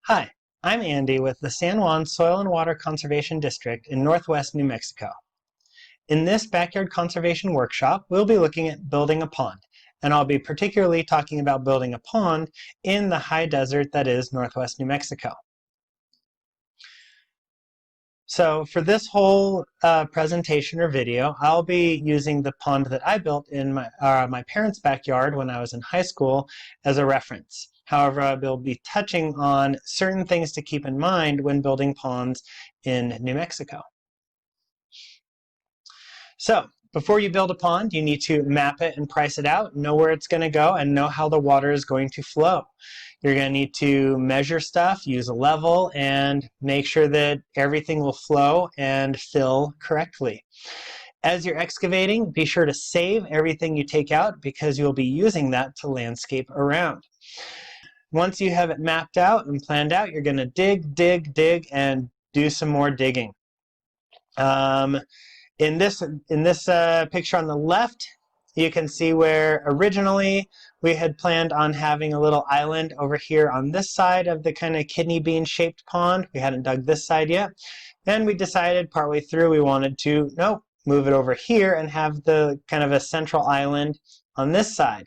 Hi, I'm Andy with the San Juan Soil and Water Conservation District in northwest New Mexico. In this backyard conservation workshop, we'll be looking at building a pond, and I'll be particularly talking about building a pond in the high desert that is northwest New Mexico. So for this whole presentation or video, I'll be using the pond that I built in my parents' backyard when I was in high school as a reference. However, I will be touching on certain things to keep in mind when building ponds in New Mexico. So before you build a pond, you need to map it and price it out, know where it's going to go, and know how the water is going to flow. You're going to need to measure stuff, use a level, and make sure that everything will flow and fill correctly. As you're excavating, be sure to save everything you take out because you'll be using that to landscape around. Once you have it mapped out and planned out, you're going to dig, and do some more digging. In this picture on the left, you can see where originally we had planned on having a little island over here on this side of the kind of kidney bean shaped pond. We hadn't dug this side yet. Then we decided partway through we wanted to, move it over here and have the kind of a central island on this side.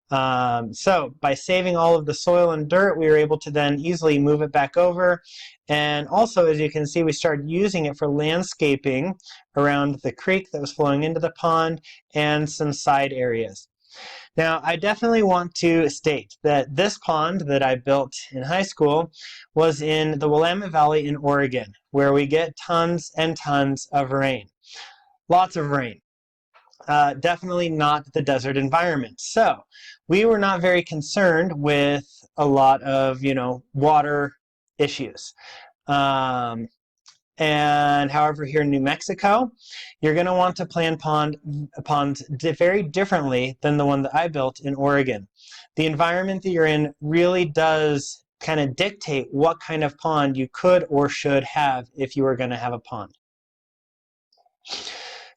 So by saving all of the soil and dirt, we were able to then easily move it back over. And also, as you can see, we started using it for landscaping around the creek that was flowing into the pond and some side areas. Now, I definitely want to state that this pond that I built in high school was in the Willamette Valley in Oregon, where we get tons and tons of rain. Lots of rain. Definitely not the desert environment. So we were not very concerned with a lot of, water issues. And however, here in New Mexico, you're going to want to plan ponds very differently than the one that I built in Oregon. The environment that you're in really does kind of dictate what kind of pond you could or should have if you were going to have a pond.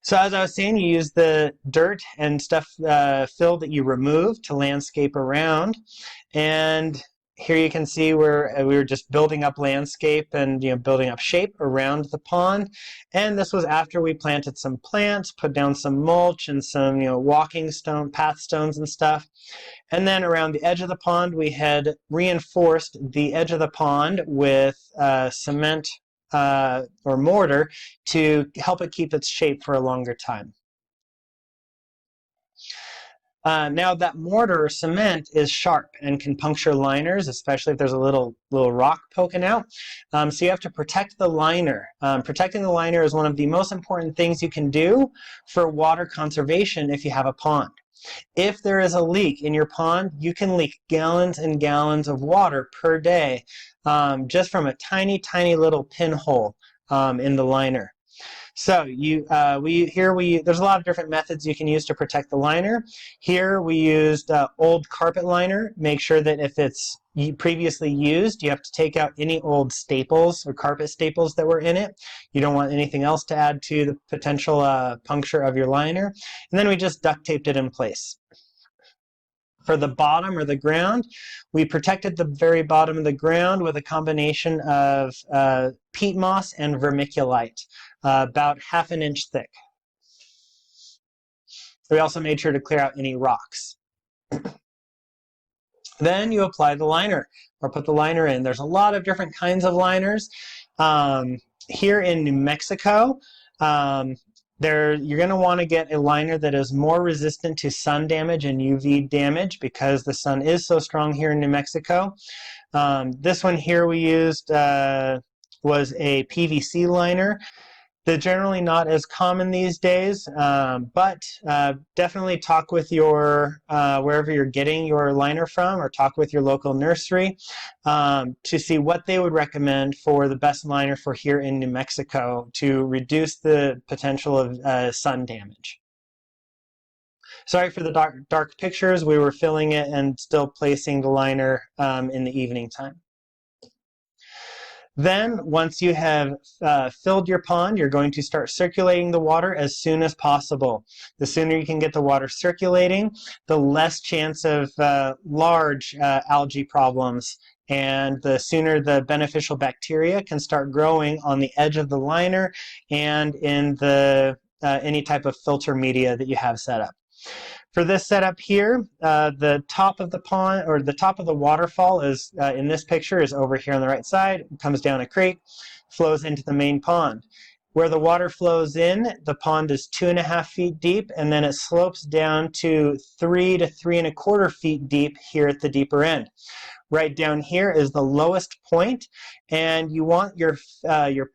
So as I was saying, you use the dirt and stuff, fill that you remove to landscape around. And here you can see where we were just building up landscape and building up shape around the pond. And this was after we planted some plants, put down some mulch and some walking stone, path stones and stuff. And then around the edge of the pond, we had reinforced the edge of the pond with cement or mortar to help it keep its shape for a longer time. Now that mortar or cement is sharp and can puncture liners, especially if there's a little rock poking out. So you have to protect the liner. Protecting the liner is one of the most important things you can do for water conservation if you have a pond. If there is a leak in your pond, you can leak gallons and gallons of water per day just from a tiny little pinhole in the liner. So there's a lot of different methods you can use to protect the liner. Here we used old carpet liner. Make sure that if it's previously used, you have to take out any old staples or carpet staples that were in it. You don't want anything else to add to the potential puncture of your liner. And then we just duct taped it in place. For the bottom or the ground, we protected the very bottom of the ground with a combination of peat moss and vermiculite, about 1/2 inch thick. We also made sure to clear out any rocks. Then you apply the liner or put the liner in. There's a lot of different kinds of liners. Here in New Mexico, you're going to want to get a liner that is more resistant to sun damage and UV damage because the sun is so strong here in New Mexico. This one here we used was a PVC liner. They're generally not as common these days, but definitely talk with your wherever you're getting your liner from, or talk with your local nursery to see what they would recommend for the best liner for here in New Mexico to reduce the potential of sun damage. Sorry for the dark pictures. We were filling it and still placing the liner in the evening time. Then, once you have filled your pond, you're going to start circulating the water as soon as possible. The sooner you can get the water circulating, the less chance of large algae problems, and the sooner the beneficial bacteria can start growing on the edge of the liner and in the any type of filter media that you have set up. For this setup here, the top of the pond, or the top of the waterfall is, in this picture, is over here on the right side. It comes down a creek, flows into the main pond. Where the water flows in, the pond is 2.5 feet deep, and then it slopes down to 3 to 3.25 feet deep here at the deeper end. Right down here is the lowest point, and you want your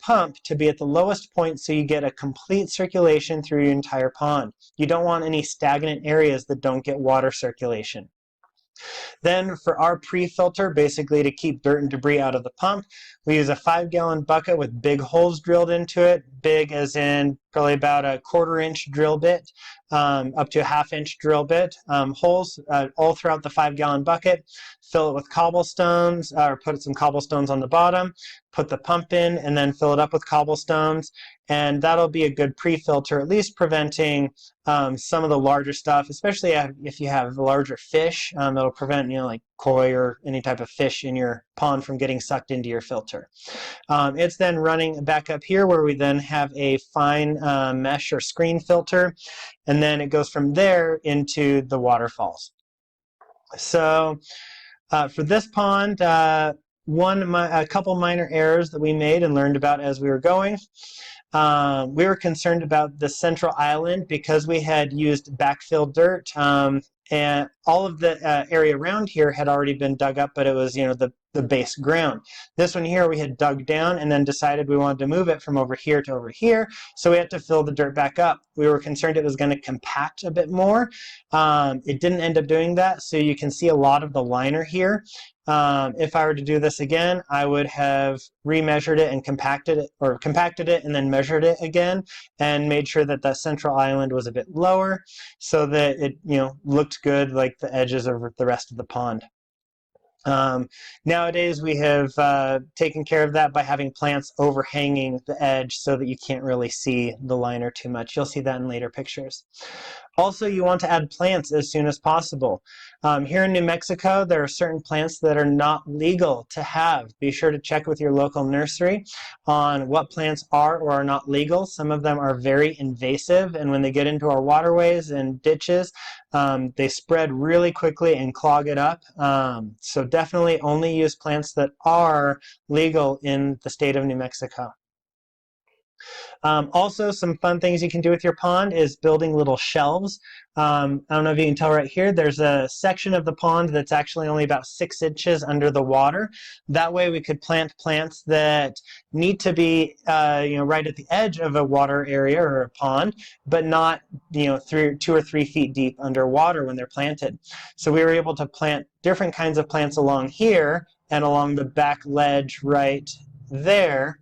pump to be at the lowest point so you get a complete circulation through your entire pond. You don't want any stagnant areas that don't get water circulation. Then for our pre-filter, basically to keep dirt and debris out of the pump, we use a 5-gallon bucket with big holes drilled into it, big as in probably about a 1/4-inch drill bit, up to a 1/2-inch drill bit, holes all throughout the 5-gallon bucket. Fill it with cobblestones, or put some cobblestones on the bottom, put the pump in, and then fill it up with cobblestones. And that'll be a good pre-filter, at least preventing some of the larger stuff, especially if you have larger fish. That'll prevent, like koi or any type of fish in your pond from getting sucked into your filter. It's then running back up here where we then have a fine mesh or screen filter, and then it goes from there into the waterfalls. So for this pond, a couple minor errors that we made and learned about as we were going. We were concerned about the central island because we had used backfill dirt, and all of the area around here had already been dug up, but it was, the base ground. This one here we had dug down and then decided we wanted to move it from over here to over here, so we had to fill the dirt back up. We were concerned it was going to compact a bit more. It didn't end up doing that, so you can see a lot of the liner here. If I were to do this again, I would have remeasured it and compacted it and then measured it again and made sure that that central island was a bit lower so that it looked good like the edges of the rest of the pond. Nowadays we have taken care of that by having plants overhanging the edge so that you can't really see the liner too much. You'll see that in later pictures. Also, you want to add plants as soon as possible. Here in New Mexico, there are certain plants that are not legal to have. Be sure to check with your local nursery on what plants are or are not legal. Some of them are very invasive, and when they get into our waterways and ditches, they spread really quickly and clog it up. So definitely only use plants that are legal in the state of New Mexico. Also, some fun things you can do with your pond is building little shelves. I don't know if you can tell right here, there's a section of the pond that's actually only about 6 inches under the water. That way we could plant plants that need to be right at the edge of a water area or a pond, but not 2 or 3 feet deep underwater when they're planted. So we were able to plant different kinds of plants along here and along the back ledge right there,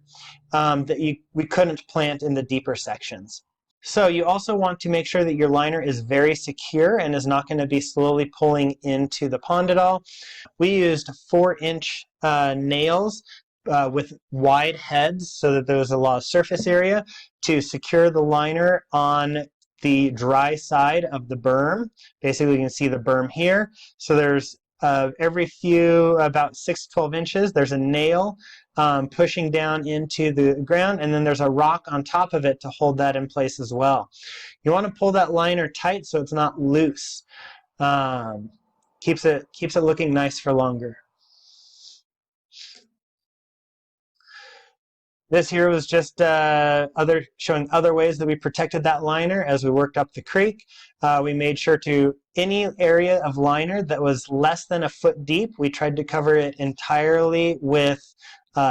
that we couldn't plant in the deeper sections. So you also want to make sure that your liner is very secure and is not going to be slowly pulling into the pond at all. We used 4-inch nails with wide heads so that there was a lot of surface area to secure the liner on the dry side of the berm. Basically, you can see the berm here. So there's every about 6 to 12 inches, there's a nail pushing down into the ground, and then there's a rock on top of it to hold that in place as well. You want to pull that liner tight so it's not loose. Keeps it looking nice for longer. This here was just showing other ways that we protected that liner as we worked up the creek. We made sure to, any area of liner that was less than 1 foot deep, we tried to cover it entirely with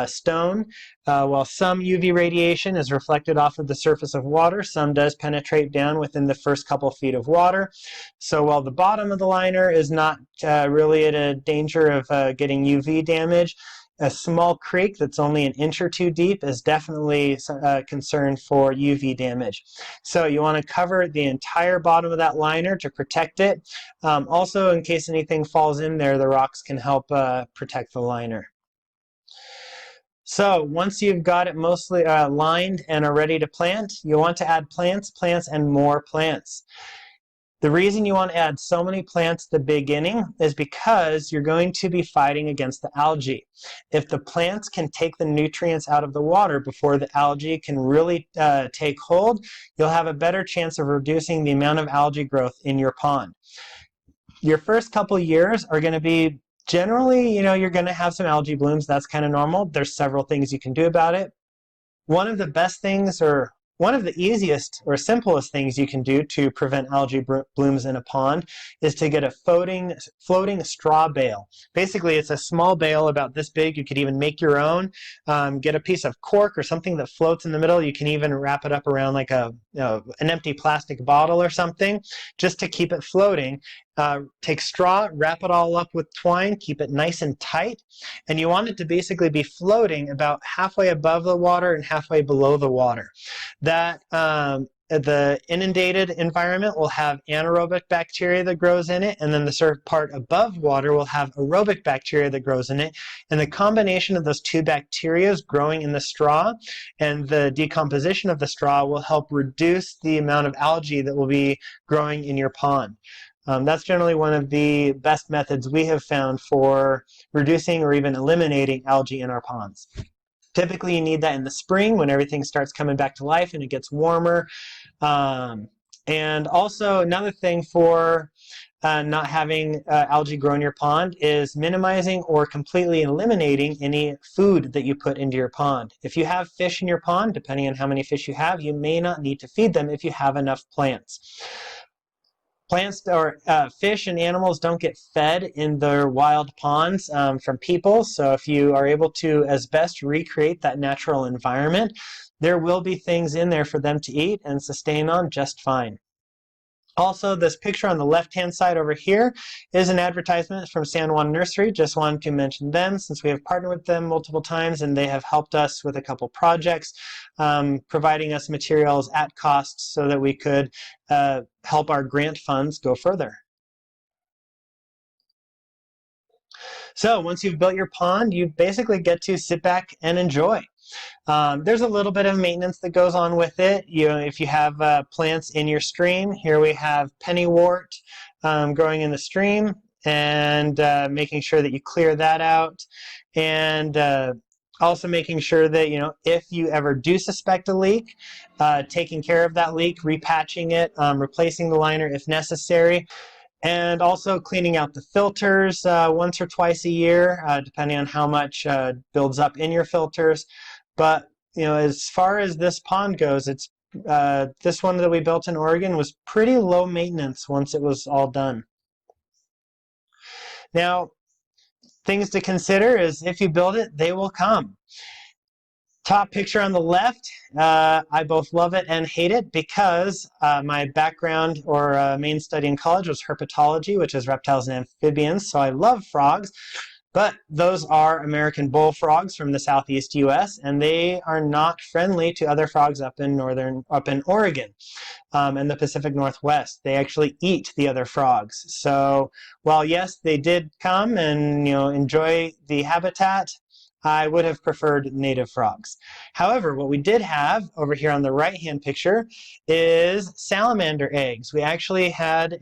stone. While some UV radiation is reflected off of the surface of water, some does penetrate down within the first couple feet of water. So while the bottom of the liner is not really at a danger of getting UV damage, a small creek that's only 1 inch or 2 deep is definitely a concern for UV damage. So you want to cover the entire bottom of that liner to protect it. Also, in case anything falls in there, the rocks can help protect the liner. So once you've got it mostly lined and are ready to plant, you want to add plants, and more plants. The reason you want to add so many plants at the beginning is because you're going to be fighting against the algae. If the plants can take the nutrients out of the water before the algae can really take hold, you'll have a better chance of reducing the amount of algae growth in your pond. Your first couple years are going to be generally, you're going to have some algae blooms. That's kind of normal. There's several things you can do about it. One of the best things, or one of the easiest or simplest things you can do to prevent algae blooms in a pond is to get a floating straw bale. Basically, it's a small bale about this big. You could even make your own. Get a piece of cork or something that floats in the middle. You can even wrap it up around like an empty plastic bottle or something, just to keep it floating. Take straw, wrap it all up with twine, keep it nice and tight, and you want it to basically be floating about halfway above the water and halfway below the water. That the inundated environment will have anaerobic bacteria that grows in it, and then the certain part above water will have aerobic bacteria that grows in it, and the combination of those two bacteria growing in the straw and the decomposition of the straw will help reduce the amount of algae that will be growing in your pond. That's generally one of the best methods we have found for reducing or even eliminating algae in our ponds. Typically, you need that in the spring when everything starts coming back to life and it gets warmer. And also, another thing for not having algae grow in your pond is minimizing or completely eliminating any food that you put into your pond. If you have fish in your pond, depending on how many fish you have, you may not need to feed them if you have enough plants. Plants or fish and animals don't get fed in their wild ponds from people, so if you are able to, as best, recreate that natural environment, there will be things in there for them to eat and sustain on just fine. Also, this picture on the left-hand side over here is an advertisement from San Juan Nursery. Just wanted to mention them since we have partnered with them multiple times and they have helped us with a couple projects, providing us materials at cost so that we could help our grant funds go further. So once you've built your pond, you basically get to sit back and enjoy. There's a little bit of maintenance that goes on with it. If you have plants in your stream, here we have pennywort growing in the stream, and making sure that you clear that out, and also making sure that if you ever do suspect a leak, taking care of that leak, repatching it, replacing the liner if necessary. And also cleaning out the filters once or twice a year, depending on how much builds up in your filters. But as far as this pond goes, it's this one that we built in Oregon was pretty low maintenance once it was all done. Now, things to consider is if you build it, they will come. Top picture on the left, I both love it and hate it because my background or main study in college was herpetology, which is reptiles and amphibians, so I love frogs. But those are American bullfrogs from the southeast U.S., and they are not friendly to other frogs up in Oregon and the Pacific Northwest. They actually eat the other frogs. So while yes, they did come and enjoy the habitat, I would have preferred native frogs. However, what we did have over here on the right-hand picture is salamander eggs. We actually had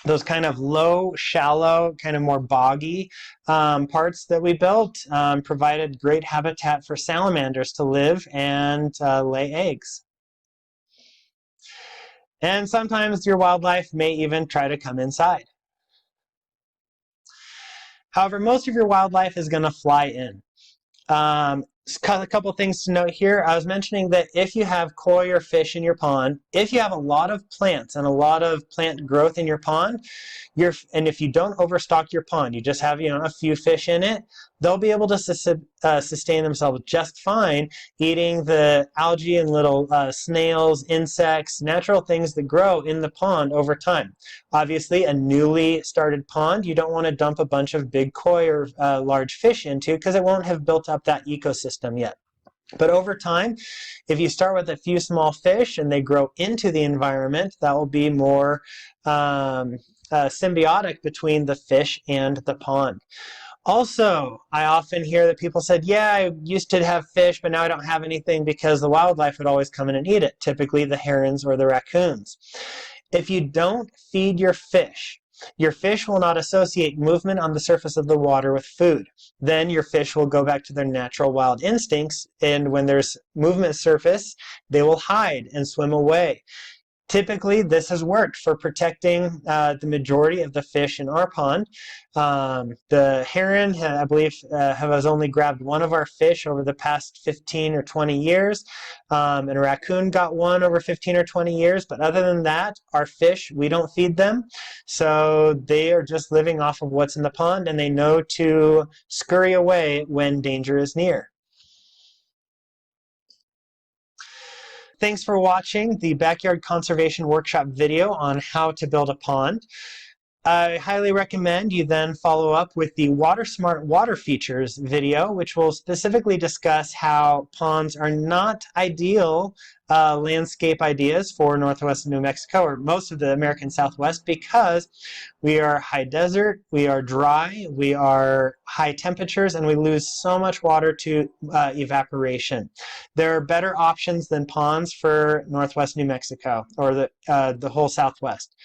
those kind of low, shallow, kind of more boggy parts that we built provided great habitat for salamanders to live and lay eggs. And sometimes your wildlife may even try to come inside. However, most of your wildlife is going to fly in. A couple things to note here. I was mentioning that if you have koi or fish in your pond, if you have a lot of plants and a lot of plant growth in your pond, and if you don't overstock your pond, you just have a few fish in it, they'll be able to sustain themselves just fine, eating the algae and little snails, insects, natural things that grow in the pond over time. Obviously, a newly started pond, you don't want to dump a bunch of big koi or large fish into because it won't have built up that ecosystem yet. But over time, if you start with a few small fish and they grow into the environment, that will be more symbiotic between the fish and the pond. Also, I often hear that people said, yeah, I used to have fish, but now I don't have anything because the wildlife would always come in and eat it, typically the herons or the raccoons. If you don't feed your fish will not associate movement on the surface of the water with food. Then your fish will go back to their natural wild instincts, and when there's movement surface, they will hide and swim away. Typically, this has worked for protecting the majority of the fish in our pond. The heron, I believe, has only grabbed one of our fish over the past 15 or 20 years, and a raccoon got one over 15 or 20 years. But other than that, our fish, we don't feed them. So they are just living off of what's in the pond, and they know to scurry away when danger is near. Thanks for watching the Backyard Conservation Workshop video on how to build a pond. I highly recommend you then follow up with the Water Smart Water Features video, which will specifically discuss how ponds are not ideal landscape ideas for Northwest New Mexico or most of the American Southwest because we are high desert, we are dry, we are high temperatures, and we lose so much water to evaporation. There are better options than ponds for Northwest New Mexico or the whole Southwest.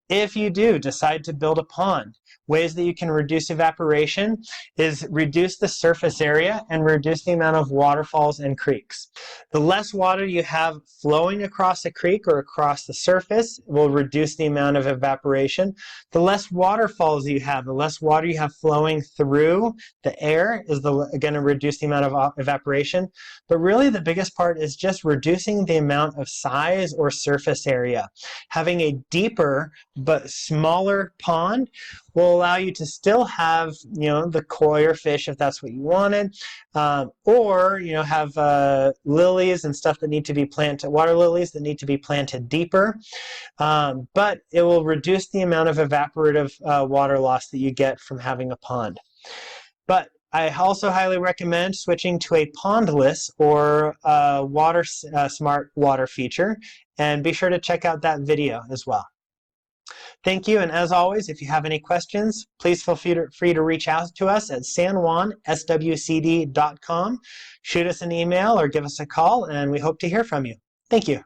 If you do decide to build a pond, ways that you can reduce evaporation is reduce the surface area and reduce the amount of waterfalls and creeks. The less water you have flowing across a creek or across the surface will reduce the amount of evaporation. The less waterfalls you have, the less water you have flowing through the air is going to reduce the amount of evaporation. But really the biggest part is just reducing the amount of size or surface area. Having a deeper but smaller pond will allow you to still have, the koi or fish if that's what you wanted, or, have lilies and stuff that need to be planted, water lilies that need to be planted deeper, but it will reduce the amount of evaporative water loss that you get from having a pond. But I also highly recommend switching to a pondless or water smart water feature, and be sure to check out that video as well. Thank you, and as always, if you have any questions, please feel free to reach out to us at sanjuanswcd.com. Shoot us an email or give us a call, and we hope to hear from you. Thank you.